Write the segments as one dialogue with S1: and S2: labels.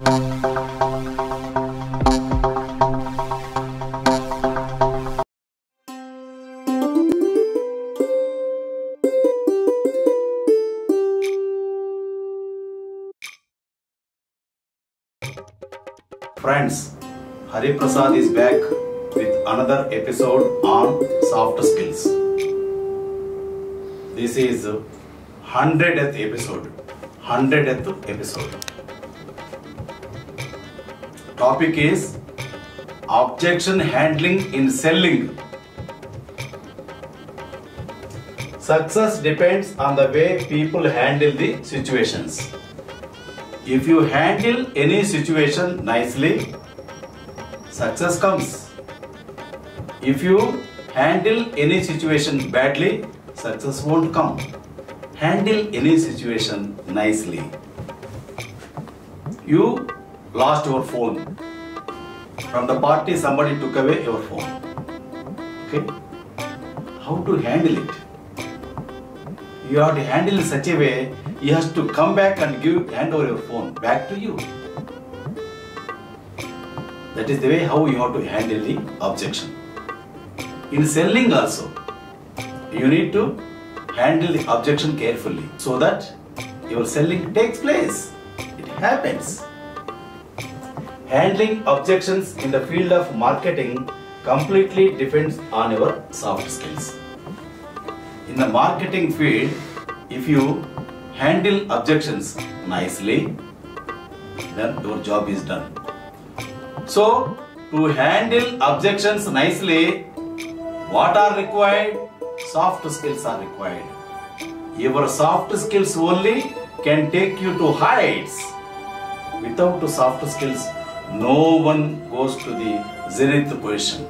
S1: Friends, Hari Prasad is back with another episode on soft skills. This is 100th episode. 100th episode. Topic is objection handling in selling. Success depends on the way people handle the situations. If you handle any situation nicely, success comes. If you handle any situation badly, success won't come. Handle any situation nicely. You lost your phone. From the party, somebody took away your phone. Okay? How to handle it? You have to handle in such a way, he has to come back and hand over your phone back to you. That is the way how you have to handle the objection. In selling also, you need to handle the objection carefully so that your selling takes place. It happens. Handling objections in the field of marketing completely depends on your soft skills. In the marketing field, if you handle objections nicely, then your job is done. So, to handle objections nicely, what are required? Soft skills are required. Your soft skills only can take you to heights. Without soft skills, no one goes to the zenith position.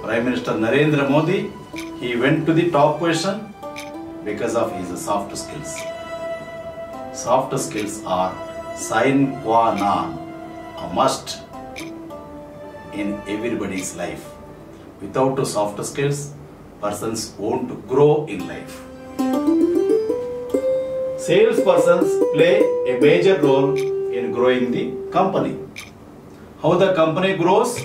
S1: Prime Minister Narendra Modi, he went to the top position because of his soft skills. Soft skills are sine qua non, a must in everybody's life. Without soft skills, persons won't grow in life. Salespersons play a major role in growing the company. How the company grows?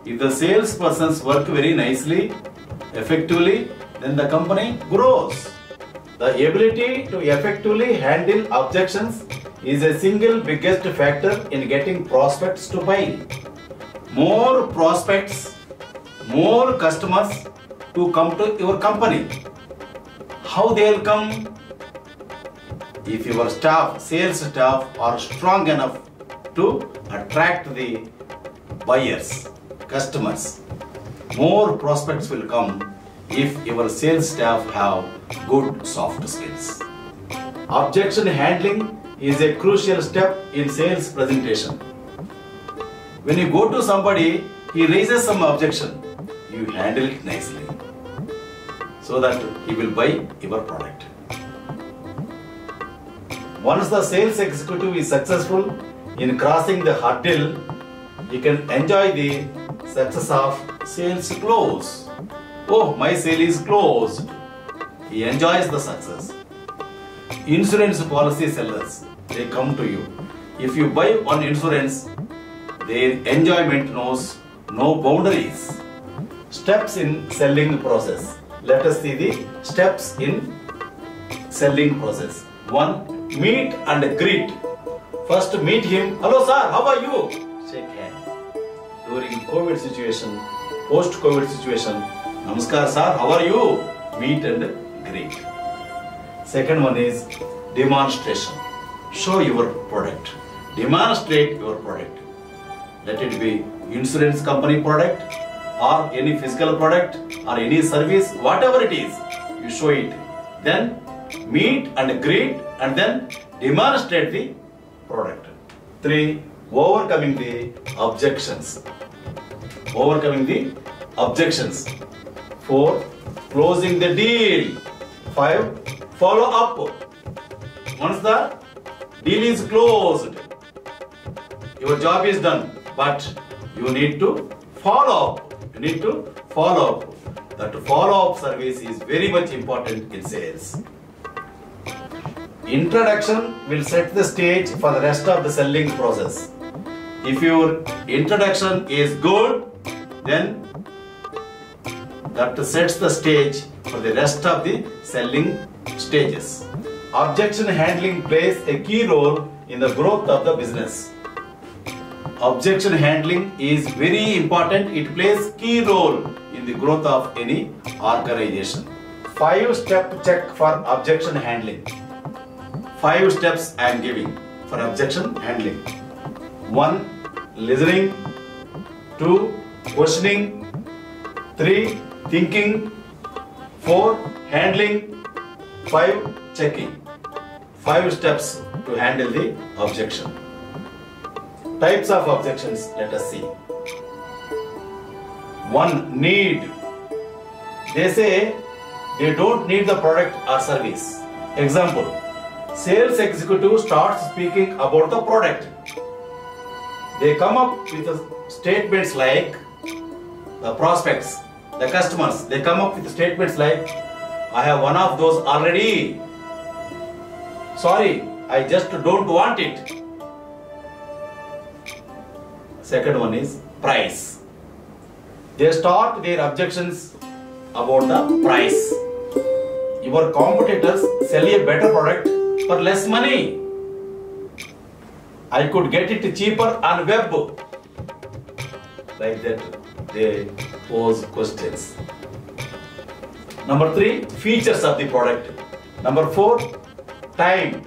S1: If the salespersons work very nicely, effectively, then the company grows. The ability to effectively handle objections is a single biggest factor in getting prospects to buy. More prospects, more customers to come to your company. How they will come? If your staff, sales staff are strong enough to attract the buyers, customers, more prospects will come if your sales staff have good soft skills. Objection handling is a crucial step in sales presentation. When you go to somebody, he raises some objection, you handle it nicely so that he will buy your product. Once the sales executive is successful in crossing the hurdle, he can enjoy the success of sales close. Oh, my sale is closed. He enjoys the success. Insurance policy sellers, they come to you. If you buy one insurance, their enjoyment knows no boundaries. Steps in selling process. Let us see the steps in selling process. 1. Meet and greet. First meet him. Hello sir, how are you? Shake hand. During COVID situation, post-COVID situation, Namaskar sir, how are you? Meet and greet. Second one is demonstration. Show your product. Demonstrate your product. Let it be insurance company product or any physical product or any service, whatever it is, you show it. Then meet and greet and then demonstrate the product. 3. Overcoming the objections. Overcoming the objections. 4. Closing the deal. 5. Follow up. Once the deal is closed, your job is done, but you need to follow up. You need to follow up. That follow-up service is very much important in sales. Introduction will set the stage for the rest of the selling process. If your introduction is good, then that sets the stage for the rest of the selling stages. Objection handling plays a key role in the growth of the business. Objection handling is very important. It plays key role in the growth of any organization. 5-step check for objection handling. 5 steps I am giving for objection handling. 1. Listening. 2. Questioning. 3. Thinking. 4. Handling. 5. Checking. 5 steps to handle the objection. Types of objections, let us see. 1. Need. They say they don't need the product or service. Example, sales executive starts speaking about the product. They come up with statements like, the prospects, the customers, they come up with statements like, I have one of those already. Sorry, I just don't want it. Second one is price. They start their objections about the price. Your competitors sell a better product for less money. I could get it cheaper on web. Like that, they pose questions. Number 3, features of the product. Number 4, time.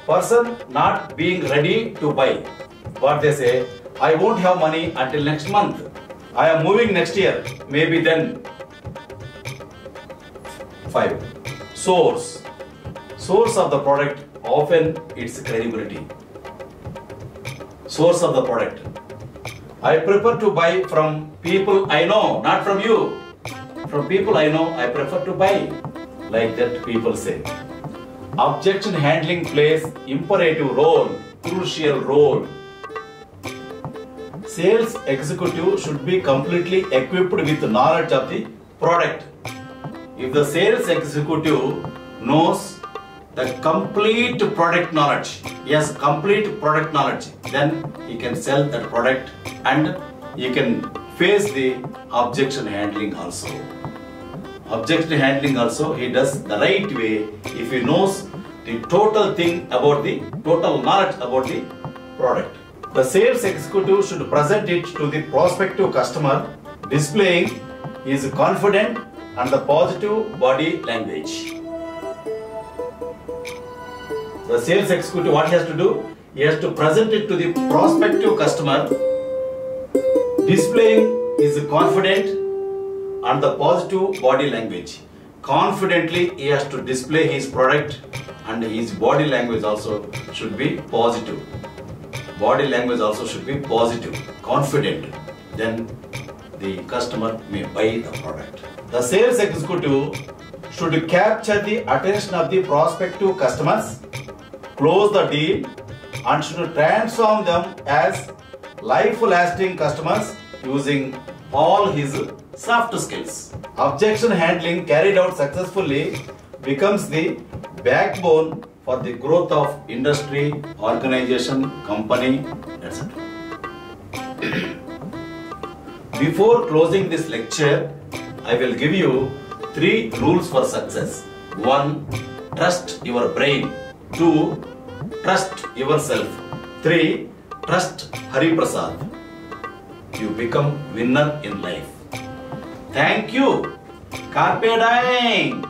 S1: Person not being ready to buy. What they say, I won't have money until next month. I am moving next year, maybe then. 5. Source. Source of the product, often its credibility. Source of the product. I prefer to buy from people I know, not from you. From people I know, I prefer to buy. Like that people say. Objection handling plays imperative role, crucial role. Sales executive should be completely equipped with knowledge of the product. If the sales executive knows the complete product knowledge, yes, complete product knowledge, then he can sell that product and he can face the objection handling also. Objection handling also he does the right way if he knows the total thing about the total knowledge about the product. The sales executive should present it to the prospective customer, displaying his confident and the positive body language. The sales executive, what he has to do? He has to present it to the prospective customer, displaying his confident and the positive body language. Confidently, he has to display his product and his body language also should be positive. Body language also should be positive, confident. Then the customer may buy the product. The sales executive should capture the attention of the prospective customers, close the deal, and should transform them as life-lasting customers using all his soft skills. Objection handling carried out successfully becomes the backbone for the growth of industry, organization, company, etc. Before closing this lecture, I will give you 3 rules for success. 1. Trust your brain. 2. Trust yourself. 3. Trust Hari Prasad. You become winner in life. Thank you. Carpe diem.